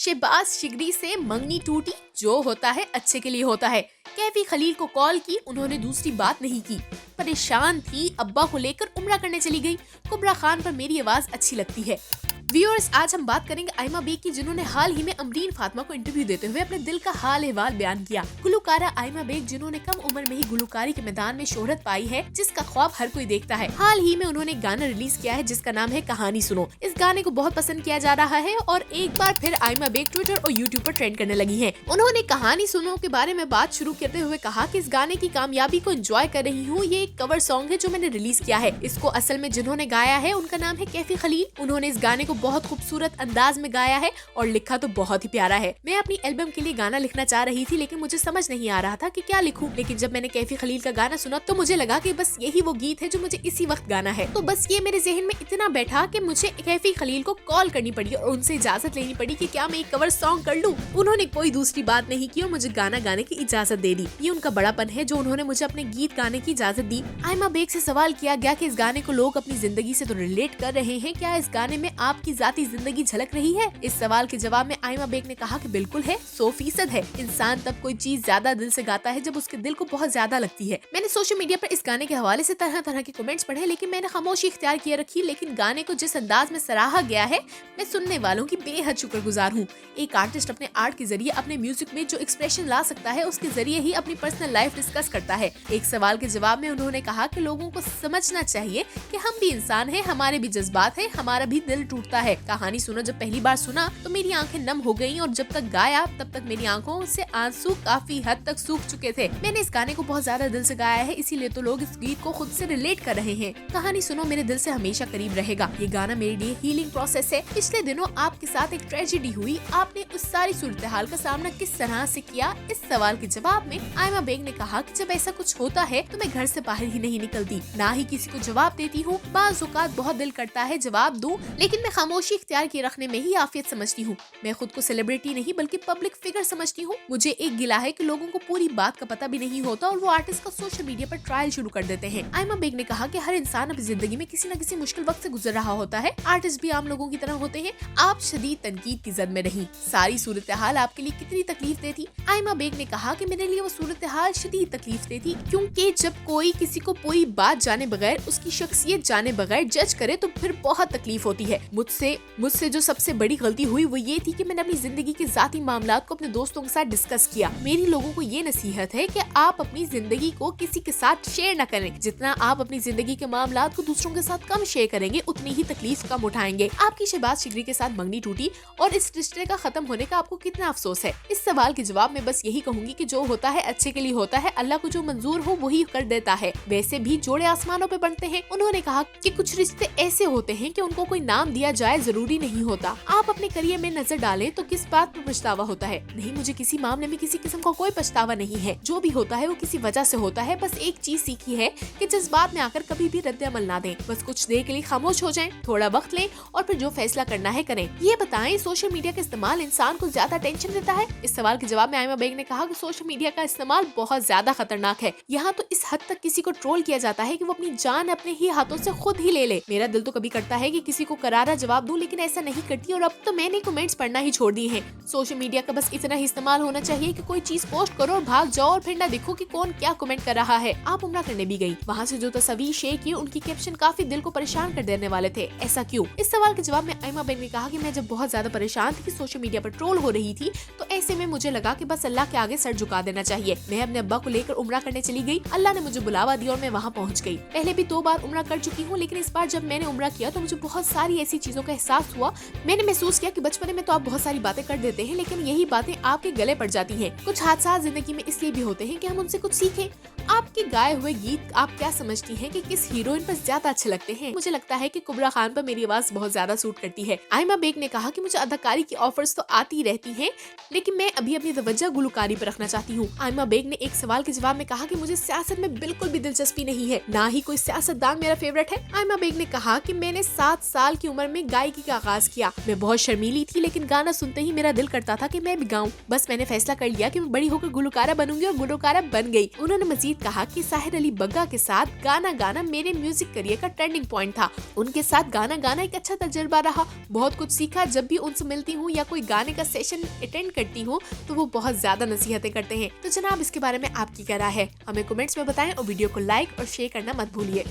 शहबाज शिगरी से मंगनी टूटी, जो होता है अच्छे के लिए होता है। कैफी खलील को कॉल की, उन्होंने दूसरी बात नहीं की। परेशान थी, अब्बा को लेकर उम्रा करने चली गई। कुबरा खान पर मेरी आवाज अच्छी लगती है। व्यूअर्स, आज हम बात करेंगे आयमा बेग की, जिन्होंने हाल ही में अमरीन फातिमा को इंटरव्यू देते हुए अपने दिल का हाल अहवाल बयान किया। गुलकारा आयमा बेग, जिन्होंने कम उम्र में ही गुलकारी के मैदान में शोहरत पाई है, जिसका ख्वाब हर कोई देखता है। हाल ही में उन्होंने एक गाना रिलीज किया है जिसका नाम है कहानी सुनो। इस गाने को बहुत पसंद किया जा रहा है और एक बार फिर आयमा बेग ट्विटर और यूट्यूब पर ट्रेंड करने लगी है। उन्होंने कहानी सुनो के बारे में बात शुरू करते हुए कहा कि इस गाने की कामयाबी को एंजॉय कर रही हूँ। ये एक कवर सॉन्ग है जो मैंने रिलीज किया है। इसको असल में जिन्होंने गाया है उनका नाम है कैफी खलील। उन्होंने इस गाने को बहुत खूबसूरत अंदाज में गाया है और लिखा तो बहुत ही प्यारा है। मैं अपनी एल्बम के लिए गाना लिखना चाह रही थी, लेकिन मुझे समझ नहीं आ रहा था कि क्या लिखूं। लेकिन जब मैंने कैफी खलील का गाना सुना तो मुझे लगा कि बस यही वो गीत है जो मुझे इसी वक्त गाना है। तो बस ये मेरे जहन में इतना बैठा कि मुझे कैफी खलील को कॉल करनी पड़ी और उनसे इजाजत लेनी पड़ी कि क्या मैं एक कवर सॉन्ग कर लूं। उन्होंने कोई दूसरी बात नहीं की और मुझे गाना गाने की इजाजत दे दी। ये उनका बड़ापन है जो उन्होंने मुझे अपने गीत गाने की इजाजत दी। आयमा बेग से सवाल किया गया कि इस गाने को लोग अपनी जिंदगी से तो रिलेट कर रहे हैं, क्या इस गाने में आपकी जाती जिंदगी झलक रही है? इस सवाल के जवाब में आयमा बेग ने कहा कि बिल्कुल है, 100% है। इंसान तब कोई चीज ज्यादा दिल से गाता है जब उसके दिल को बहुत ज्यादा लगती है। मैंने सोशल मीडिया पर इस गाने के हवाले से तरह तरह के कमेंट्स पढ़े, लेकिन मैंने खामोशी इख्तियार किए रखी। लेकिन गाने को जिस अंदाज में सराहा गया है, मैं सुनने वालों की बेहद शुक्रगुजार हूँ। एक आर्टिस्ट अपने आर्ट के जरिए अपने म्यूजिक में जो एक्सप्रेशन ला सकता है, उसके जरिए ही अपनी पर्सनल लाइफ डिस्कस करता है। एक सवाल के जवाब में उन्होंने कहा कि लोगों को समझना चाहिए कि हम भी इंसान हैं, हमारे भी जज्बात हैं, हमारा भी दिल टूटता है। कहानी सुनो जब पहली बार सुना तो मेरी आंखें नम हो गईं और जब तक गाया तब तक मेरी आंखों से आंसू काफी हद तक सूख चुके थे। मैंने इस गाने को बहुत ज्यादा दिल से गाया है, इसीलिए तो लोग इस गीत को खुद से रिलेट कर रहे हैं। कहानी सुनो मेरे दिल से हमेशा करीब रहेगा। ये गाना मेरे लिए हीलिंग प्रोसेस है। पिछले दिनों आपके साथ एक ट्रेजेडी हुई, आपने उस सारी सूरत हाल का सामना किस तरह से किया? इस सवाल के जवाब में आयमा बेग ने कहा कि जब ऐसा कुछ होता है तो मैं घर से बाहर ही नहीं निकलती, ना ही किसी को जवाब देती हूँ। बाज़ औक़ात बहुत दिल करता है जवाब दूं, लेकिन मैं खामोशी इख्तियार किए रखने में ही आफियत समझती हूँ। मैं खुद को सेलिब्रिटी नहीं बल्कि पब्लिक फिगर समझती हूँ। मुझे एक गिला है कि लोगों को पूरी बात का पता भी नहीं होता और वो आर्टिस्ट का सोशल मीडिया पर ट्रायल शुरू कर देते हैं। आयमा बेग ने कहा कि हर इंसान अपनी जिंदगी में किसी न किसी मुश्किल वक्त से गुजर रहा होता है। आर्टिस्ट भी आम लोगों की तरह होते हैं। आप शदीद तनकीद की जद में नहीं। सारी सूरत हाल आपके लिए कितनी तकलीफ दे थी? आयमा बेग ने कहा कि मेरे लिए वो सूरत हाल शदीद तकलीफ दे थी, क्योंकि जब कोई किसी को पूरी बात जाने बगैर, उसकी शख्सियत जाने बगैर जज करे तो फिर बहुत तकलीफ होती है। मुझसे जो सबसे बड़ी गलती हुई वो ये थी कि मैंने अपनी जिंदगी के जाती मामलात को अपने दोस्तों के साथ डिस्कस किया। मेरी लोगों को ये नसीहत है कि आप अपनी जिंदगी को किसी के साथ शेयर न करें। जितना आप अपनी जिंदगी के मामलात को दूसरों के साथ कम शेयर करेंगे, उतनी ही तकलीफ कम उठाएंगे। आपकी शहबाज शिगरी के साथ मंगनी टूटी और इस रिश्ते का खत्म होने का आपको कितना अफसोस है? इस सवाल के जवाब में बस यही कहूंगी कि जो होता है अच्छे के लिए होता है। अल्लाह को जो मंजूर हो वही कर देता है। वैसे भी जोड़े आसमानों पे बनते हैं। उन्होंने कहा कि कुछ रिश्ते ऐसे होते हैं कि उनको कोई नाम दिया जाए जरूरी नहीं होता। आप अपने करियर में नजर डालें तो किस बात पर पछतावा होता है? नहीं, मुझे किसी मामले में किसी किस्म का कोई पछतावा नहीं है। जो भी होता है वो किसी वजह से होता है। बस एक चीज सीखी है कि जज्बात में आकर कभी भी रद्द अमल ना दें। बस कुछ देर के लिए खामोश हो जाएं, थोड़ा वक्त लें और फिर जो फैसला करना है करें। ये बताएं, सोशल मीडिया का इस्तेमाल इंसान को ज्यादा टेंशन देता है? इस सवाल के जवाब में आयमा बेग ने कहा कि सोशल मीडिया का इस्तेमाल बहुत ज्यादा खतरनाक है। यहाँ तो इस हद तक किसी को ट्रोल किया जाता है कि वो अपनी जान अपने ही हाथों से खुद ही ले ले। मेरा दिल तो कभी करता है कि किसी को करारा जवाब दूं, लेकिन ऐसा नहीं करती और अब तो मैंने कमेंट्स पढ़ना ही छोड़ दिए हैं। सोशल मीडिया का बस इतना ही इस्तेमाल होना चाहिए कि कोई चीज पोस्ट करो और भाग जाओ और फिर ना देखो कि कौन क्या कमेंट कर रहा है। आप उम्रा करने भी गई, वहाँ से जो तस्वीर शेयर की उनकी कैप्शन काफी दिल को परेशान कर देने वाले थे। ऐसा क्यों? इस सवाल के जवाब में आयमा बेग ने कहा कि मैं जब बहुत ज्यादा परेशान थी कि सोशल मीडिया पर ट्रोल हो रही थी, तो ऐसे में मुझे लगा कि बस अल्लाह के आगे सर झुका देना चाहिए। मैं अपने अब्बा को लेकर उम्रा करने चली गई। अल्लाह ने मुझे बुलावा दिया और मैं वहाँ पहुँच गई। पहले भी 2 बार उम्रा कर चुकी हूँ, लेकिन इस बार जब मैंने उम्रा किया तो मुझे बहुत सारी ऐसी चीजों का एहसास हुआ। मैंने महसूस किया कि बचपन में तो आप बहुत सारी बातें कर देते हैं, लेकिन यही बातें आपके गले पड़ जाती हैं। कुछ हादसा जिंदगी में इसलिए भी होते हैं कि हम उनसे कुछ सीखें। आपके गाए हुए गीत आप क्या समझती हैं कि किस हीरोइन पर ज्यादा अच्छे लगते हैं? मुझे लगता है कि कुबरा खान पर मेरी आवाज बहुत ज्यादा सूट करती है। आयमा बेग ने कहा कि मुझे अदाकारी की ऑफर्स तो आती रहती हैं, लेकिन लेकिन मैं अभी अपनी तवज्जो गुलकारी पर रखना चाहती हूँ। आयमा बेग ने एक सवाल के जवाब में कहा कि मुझे सियासत में बिल्कुल भी दिलचस्पी नहीं है, ना ही कोई सियासतदान मेरा फेवरेट है। आयमा बेग ने कहा कि मैंने 7 साल की उम्र में गायकी का आगाज किया। मैं बहुत शर्मीली थी, लेकिन गाना सुनते ही मेरा दिल करता था कि मैं भी गाऊं। बस मैंने फैसला कर लिया कि मैं बड़ी होकर गुलकारा बनूंगी और गुलकारा बन गई। उन्होंने मजीद कहा कि साहिर अली बग्गा के साथ गाना गाना मेरे म्यूजिक करियर का टर्निंग पॉइंट था। उनके साथ गाना गाना एक अच्छा तजुर्बा रहा, बहुत कुछ सीखा। जब भी उनसे मिलती हूँ या कोई गाने का सेशन अटेंड करती हूँ तो वो बहुत ज्यादा नसीहतें करते हैं। तो जनाब, इसके बारे में आपकी क्या राय है? हमें कमेंट्स में बताएं और वीडियो को लाइक और शेयर करना मत भूलिए।